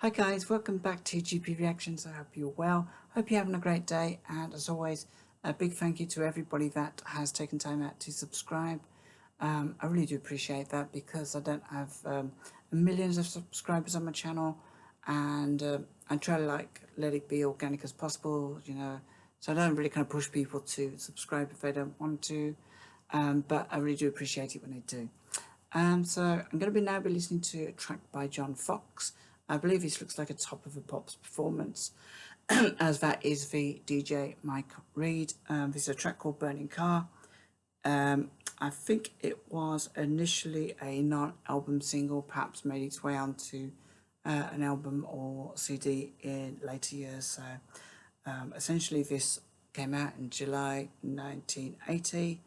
Hi guys, welcome back to GP Reactions. I hope you're well. Hope you're having a great day, and as always, a big thank you to everybody that has taken time out to subscribe. I really do appreciate that because I don't have millions of subscribers on my channel, and I try to let it be organic as possible, so I don't really kind of push people to subscribe if they don't want to, but I really do appreciate it when they do. So I'm going to now be listening to a track by John Foxx. I believe this looks like a top of a pops performance, as that is the DJ Mike Reed. This is a track called Burning Car. I think it was initially a non-album single, perhaps made its way onto an album or CD in later years. So essentially this came out in July 1980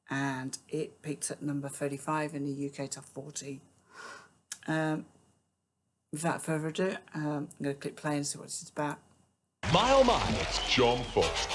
and it peaked at number 35 in the UK Top 40. Without further ado, I'm going to click play and see what it's about. My oh my, it's John Foxx.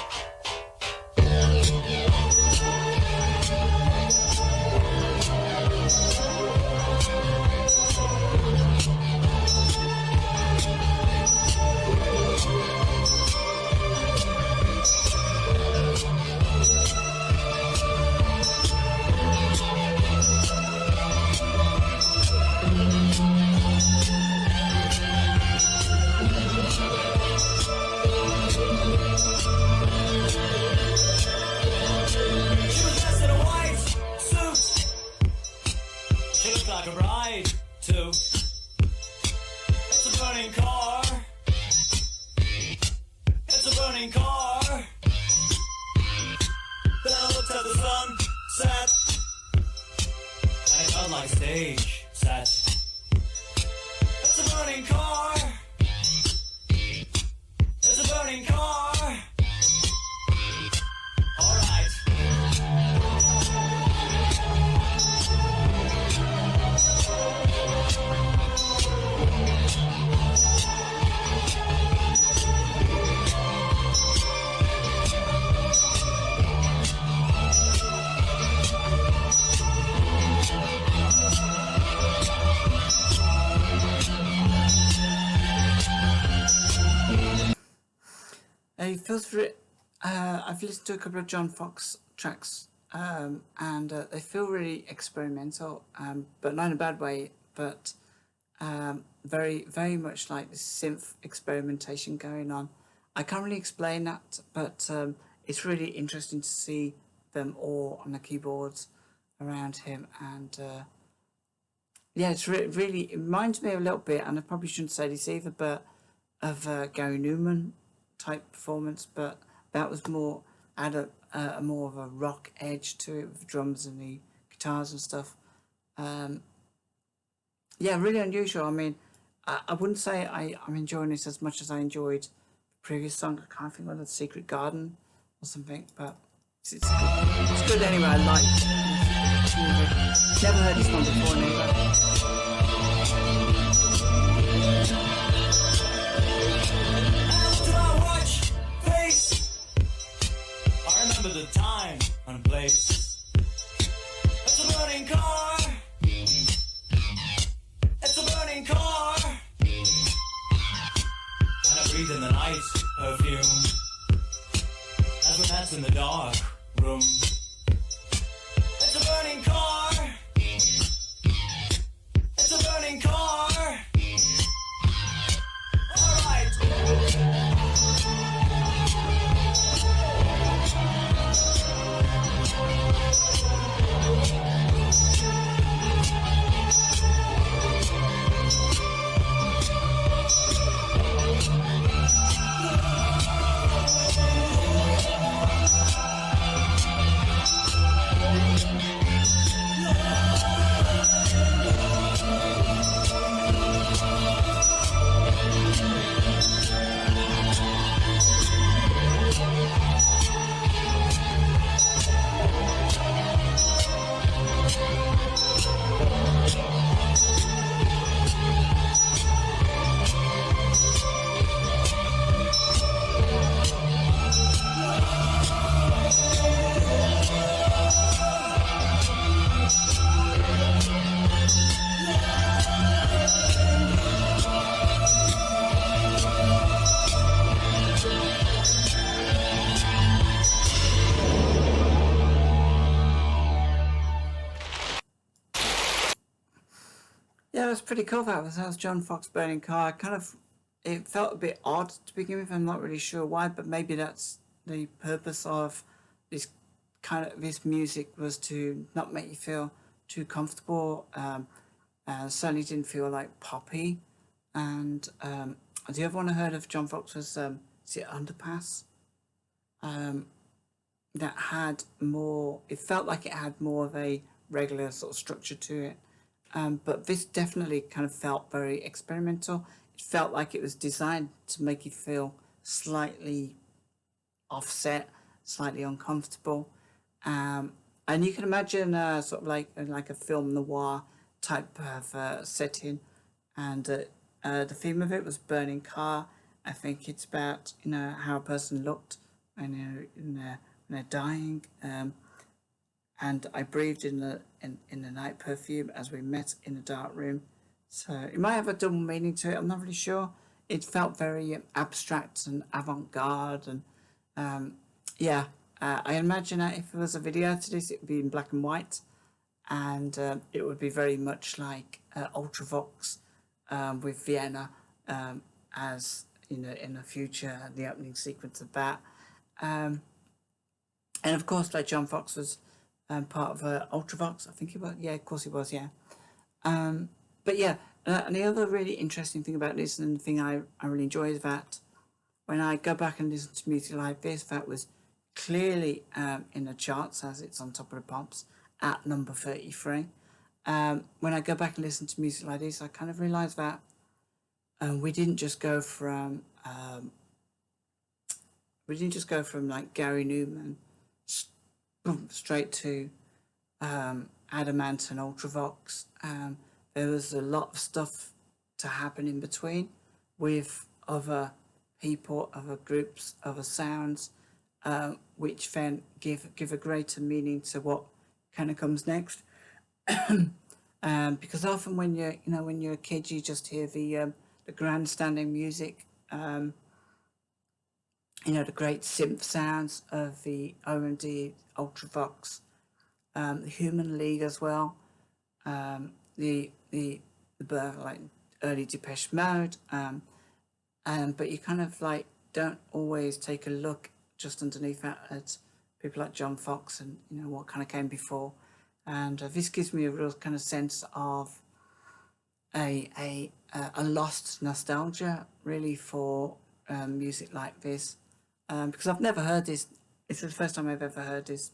Like a bride too. It's a burning car. It's a burning car. Then I looked at the sunset, and it felt like stage set. It's a burning car. It's a burning car. All right. It feels very, I've listened to a couple of John Foxx tracks, and they feel really experimental, but not in a bad way, but very, very much like this synth experimentation going on. I can't really explain that, but it's really interesting to see them all on the keyboards around him, and yeah, it's really, it reminds me a little bit, and I probably shouldn't say this either, but of Gary Newman type performance, but that was more had a more of a rock edge to it with the drums and the guitars and stuff. Yeah, really unusual. I mean, I wouldn't say I'm enjoying this as much as I enjoyed the previous song. I can't think of the Secret Garden or something, but it's good. It's good anyway. I like it. Never heard this one before neither. The time and place. It's a burning car. It's a burning car. And I breathe in the night perfume as we dance in the dark room. It's a burning car. It's a burning car. All right. pretty cool. That was John Foxx Burning Car. It felt a bit odd to begin with. I'm not really sure why, but maybe that's the purpose of this this music, was to not make you feel too comfortable. Certainly didn't feel like poppy. And the other one I heard of John Foxx was is it Underpass? That had more. It felt like it had more of a regular sort of structure to it. But this definitely kind of felt very experimental. It felt like it was designed to make you feel slightly offset, slightly uncomfortable. And you can imagine sort of like a film noir type of setting. And the theme of it was burning car. I think it's about how a person looked when they're dying. And I breathed in the night perfume as we met in a dark room. So it might have a double meaning to it. I'm not really sure. It felt very abstract and avant-garde, and yeah. I imagine that if there was a video to this, it would be in black and white, and it would be very much like Ultravox with Vienna as in the future, the opening sequence of that. And of course, like John Foxx was part of Ultravox, I think he was. Yeah, of course he was. Yeah. But yeah, and the other really interesting thing about this, and the thing I really enjoy, is that when I go back and listen to music like this, that was clearly in the charts, as it's on top of the pops at number 33. When I go back and listen to music like this, I kind of realise that we didn't just go from like Gary Newman straight to Adamant and Ultravox. There was a lot of stuff to happen in between with other people, other groups, other sounds, which then give a greater meaning to what kind of comes next. Because often when you're a kid, you just hear the grandstanding music, the great synth sounds of the OMD, Ultravox, the Human League as well, the like early Depeche Mode, but you kind of like don't always take a look just underneath that at people like John Foxx and what kind of came before, and this gives me a real kind of sense of a lost nostalgia really for music like this, because I've never heard this. It's the first time I've ever heard this,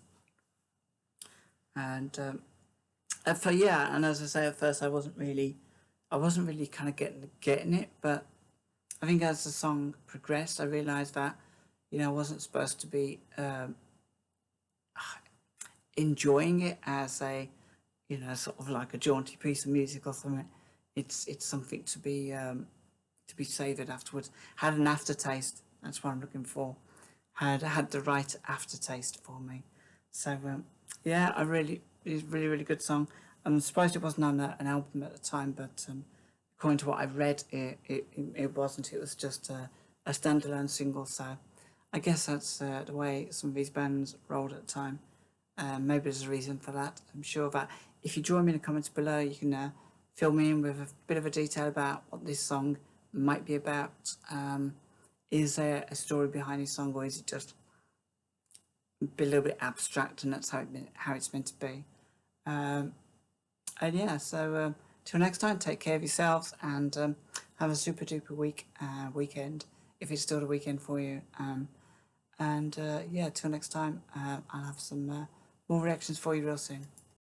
and and as I say, at first I wasn't really kind of getting it, but I think as the song progressed, I realised that I wasn't supposed to be enjoying it as a sort of like a jaunty piece of music or something. It's something to be savoured afterwards. Had an aftertaste. That's what I'm looking for. Had the right aftertaste for me. So yeah, it's a really good song. I'm surprised it wasn't on an album at the time, but according to what I've read, it wasn't. It was just a standalone single. So I guess that's the way some of these bands rolled at the time. Maybe there's a reason for that. I'm sure that if you join me in the comments below, you can fill me in with a bit of a detail about what this song might be about. Is there a story behind this song, or is it just a little bit abstract and that's how it's meant to be? And yeah, so till next time, take care of yourselves and have a super duper weekend, if it's still the weekend for you. And yeah, till next time, I'll have some more reactions for you real soon.